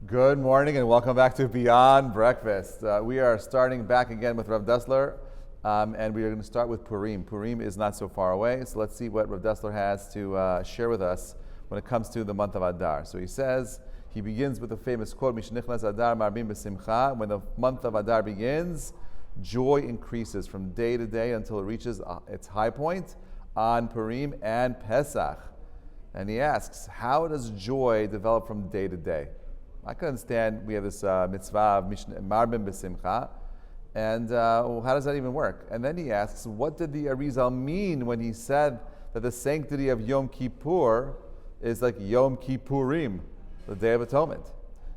Good morning and welcome back to Beyond Breakfast. We are starting back again with Rav Dessler, and we are going to start with Purim. Purim is not so far away, so let's see what Rav Dessler has to share with us when it comes to the month of Adar. So he says, he begins with the famous quote, Mishnichnas Adar marbim b'simcha. When the month of Adar begins, joy increases from day to day until it reaches its high point on Purim and Pesach. And he asks, how does joy develop from day to day? I can understand we have this mitzvah of marbim b'simcha, and how does that even work? And then he asks, what did the Arizal mean when he said that the sanctity of Yom Kippur is like Yom Kippurim, the Day of Atonement?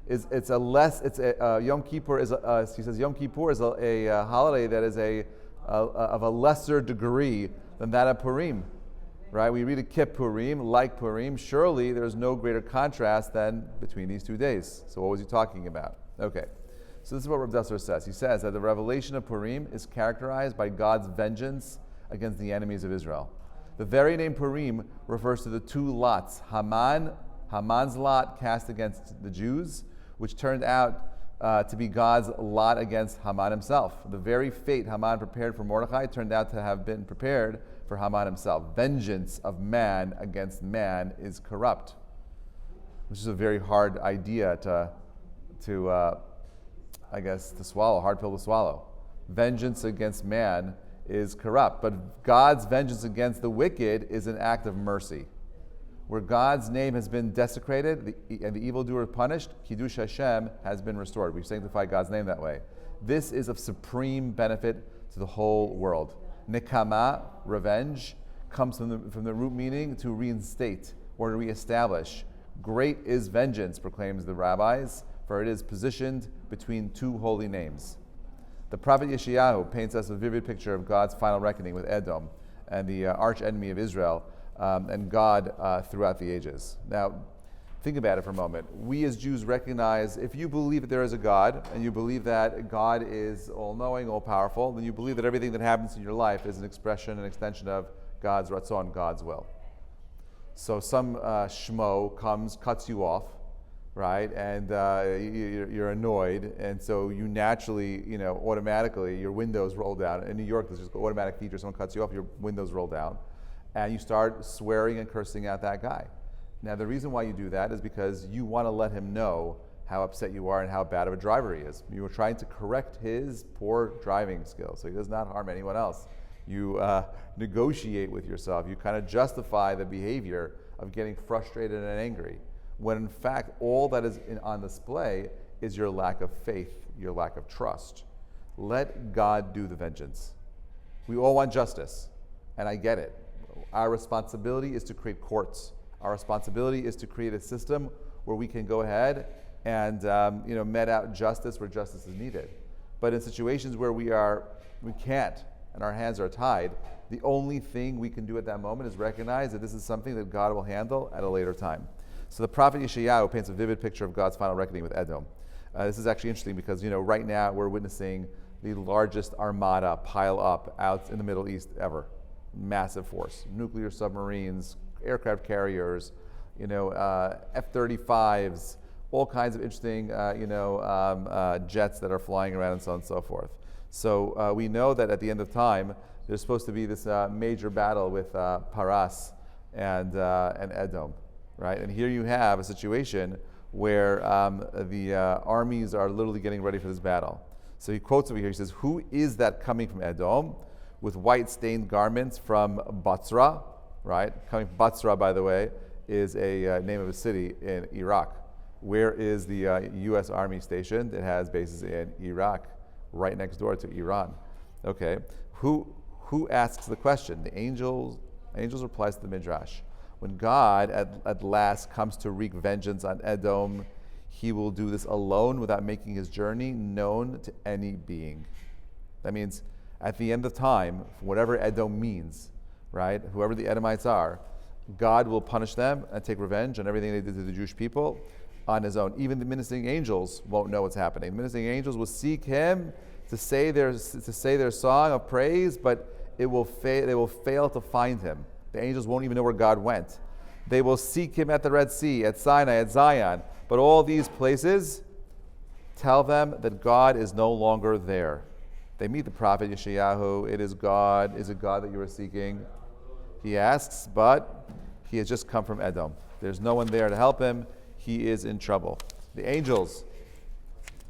Yom Kippur is he says Yom Kippur is a holiday that is of a lesser degree than that of Purim. Right? We read a Kippurim, like Purim. Surely there is no greater contrast than between these 2 days. So what was he talking about? Okay. So this is what Rav Dessler says. He says that the revelation of Purim is characterized by God's vengeance against the enemies of Israel. The very name Purim refers to the two lots. Haman's lot cast against the Jews, which turned out to be God's lot against Haman himself. The very fate Haman prepared for Mordechai turned out to have been prepared for Haman himself. Vengeance of man against man is corrupt, which is a very hard idea to swallow, hard pill to swallow. Vengeance against man is corrupt, but God's vengeance against the wicked is an act of mercy. Where God's name has been desecrated and the evildoer punished, Kiddush Hashem has been restored. We've sanctified God's name that way. This is of supreme benefit to the whole world. Nikamah, revenge, comes from the root meaning to reinstate or to reestablish. Great is vengeance, proclaims the rabbis, for it is positioned between two holy names. The prophet Yeshayahu paints us a vivid picture of God's final reckoning with Edom and the arch enemy of Israel and God throughout the ages. Now, think about it for a moment. We as Jews recognize, if you believe that there is a God, and you believe that God is all-knowing, all-powerful, then you believe that everything that happens in your life is an expression, an extension of God's ratzon, God's will. So some shmo comes, cuts you off, right, and you're annoyed, and so you naturally, automatically, your windows roll down. In New York, there's just an automatic feature, someone cuts you off, your windows roll down, and you start swearing and cursing out that guy. Now, the reason why you do that is because you want to let him know how upset you are and how bad of a driver he is. You are trying to correct his poor driving skills so he does not harm anyone else. You negotiate with yourself. You kind of justify the behavior of getting frustrated and angry, when in fact all that is on display is your lack of faith, your lack of trust. Let God do the vengeance. We all want justice, and I get it. Our responsibility is to create courts. Our responsibility is to create a system where we can go ahead and met out justice where justice is needed. But in situations where we can't and our hands are tied, the only thing we can do at that moment is recognize that this is something that God will handle at a later time. So the prophet Yeshayahu paints a vivid picture of God's final reckoning with Edom. This is actually interesting because right now we're witnessing the largest armada pile up out in the Middle East ever. Massive force, nuclear submarines, aircraft carriers, F-35s, all kinds of interesting, jets that are flying around and so on and so forth. So we know that at the end of time, there's supposed to be this major battle with Paras and Edom, right? And here you have a situation where the armies are literally getting ready for this battle. So he quotes over here, he says, "Who is that coming from Edom with white stained garments from Batsra?" Right? Coming from Batsra, by the way, is a name of a city in Iraq. Where is the U.S. Army stationed? It has bases in Iraq, right next door to Iran. Okay, who asks the question? The angels replies to the Midrash. When God at last comes to wreak vengeance on Edom, he will do this alone without making his journey known to any being. That means at the end of time, whatever Edom means, right? Whoever the Edomites are, God will punish them and take revenge on everything they did to the Jewish people on his own. Even the ministering angels won't know what's happening. The ministering angels will seek him to say their song of praise, but they will fail to find him. The angels won't even know where God went. They will seek him at the Red Sea, at Sinai, at Zion, But all these places tell them that God is no longer there. They meet the prophet Yeshayahu. It is God. Is it God that you are seeking? He asks, but he has just come from Edom. There's no one there to help him. He is in trouble. The angels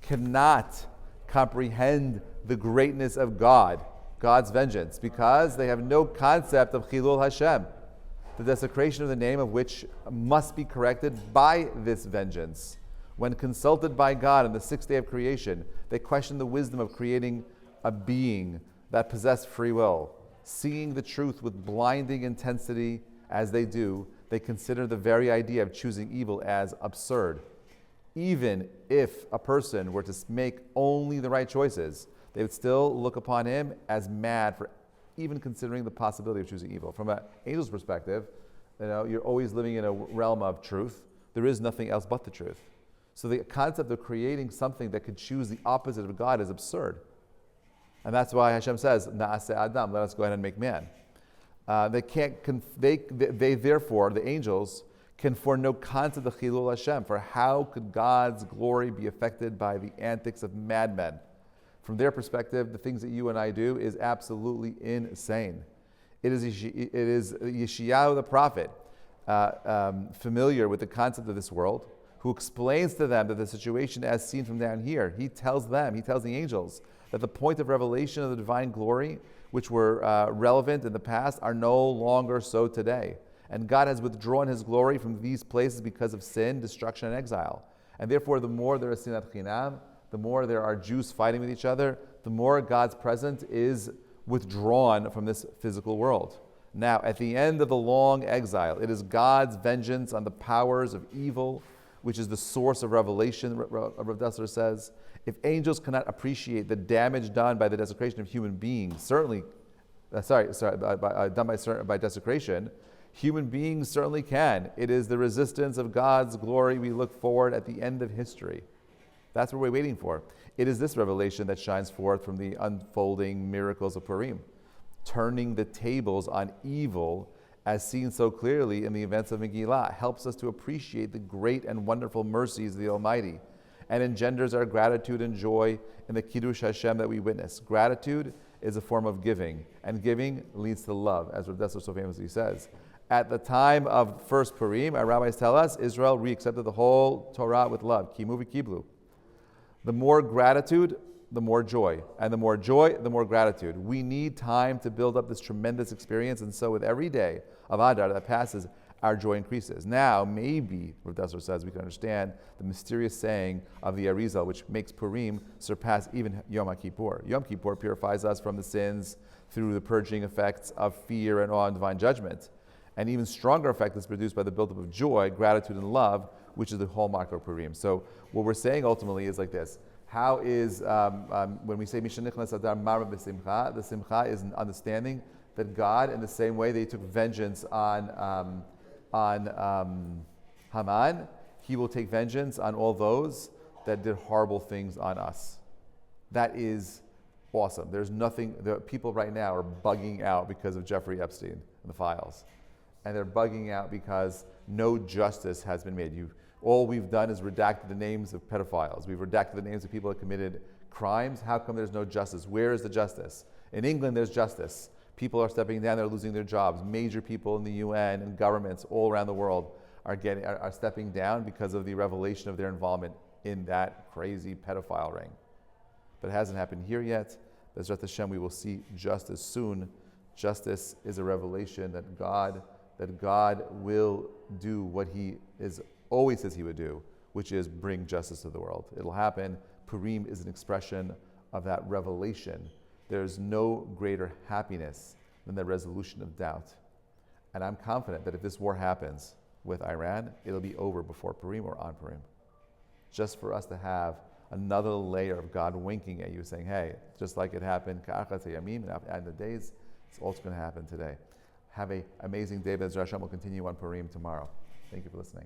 cannot comprehend the greatness of God, God's vengeance, because they have no concept of Chilul Hashem, the desecration of the name of which must be corrected by this vengeance. When consulted by God on the sixth day of creation, they question the wisdom of creating a being that possessed free will. Seeing the truth with blinding intensity as they do, they consider the very idea of choosing evil as absurd. Even if a person were to make only the right choices, they would still look upon him as mad for even considering the possibility of choosing evil. From an angel's perspective, you're always living in a realm of truth. There is nothing else but the truth. So the concept of creating something that could choose the opposite of God is absurd. And that's why Hashem says, Na'aseh Adam, let us go ahead and make man. They therefore, the angels, can form no concept of Chilul Hashem, for how could God's glory be affected by the antics of madmen? From their perspective, the things that you and I do is absolutely insane. It is Yeshayahu the prophet, familiar with the concept of this world, who explains to them that the situation as seen from down here, he tells the angels, that the point of revelation of the divine glory, which were relevant in the past, are no longer so today. And God has withdrawn his glory from these places because of sin, destruction, and exile. And therefore, the more there is sinat chinam, the more there are Jews fighting with each other, the more God's presence is withdrawn from this physical world. Now, at the end of the long exile, it is God's vengeance on the powers of evil, which is the source of revelation, Rav Dessler says. If angels cannot appreciate the damage done by the desecration of human beings, done by desecration, human beings certainly can. It is the resistance of God's glory we look forward at the end of history. That's what we're waiting for. It is this revelation that shines forth from the unfolding miracles of Purim, turning the tables on evil as seen so clearly in the events of Megillah, helps us to appreciate the great and wonderful mercies of the Almighty, and engenders our gratitude and joy in the Kiddush Hashem that we witness. Gratitude is a form of giving, and giving leads to love, as Rav Dessler so famously says. At the time of first Purim, our rabbis tell us, Israel re-accepted the whole Torah with love. Kimu v'kiblu. The more gratitude, the more joy. And the more joy, the more gratitude. We need time to build up this tremendous experience, and so with every day of Adar that passes, our joy increases. Now, maybe, Rav Dessler says, we can understand the mysterious saying of the Arizal, which makes Purim surpass even Yom Kippur. Yom Kippur purifies us from the sins through the purging effects of fear and awe and divine judgment. An even stronger effect is produced by the buildup of joy, gratitude, and love, which is the hallmark of Purim. So what we're saying ultimately is like this. How is, when we say Mishanichnas Adar Marma B'Simcha, the Simcha is an understanding that God, in the same way that he took vengeance on Haman, he will take vengeance on all those that did horrible things on us. That is awesome. There's nothing, the people right now are bugging out because of Jeffrey Epstein and the files. And they're bugging out because no justice has been made. All we've done is redacted the names of pedophiles. We've redacted the names of people that committed crimes. How come there's no justice? Where is the justice? In England, there's justice. People are stepping down, they're losing their jobs. Major people in the UN and governments all around the world are stepping down because of the revelation of their involvement in that crazy pedophile ring. But it hasn't happened here yet. Bezrat Hashem, we will see justice soon. Justice is a revelation that God will do what he always says he would do, which is bring justice to the world. It'll happen. Purim is an expression of that revelation. There's no greater happiness than the resolution of doubt. And I'm confident that if this war happens with Iran, it'll be over before Purim or on Purim. Just for us to have another layer of God winking at you, saying, hey, just like it happened, and the days, it's all going to happen today. Have an amazing day. Bezrat Hashem will continue on Purim tomorrow. Thank you for listening.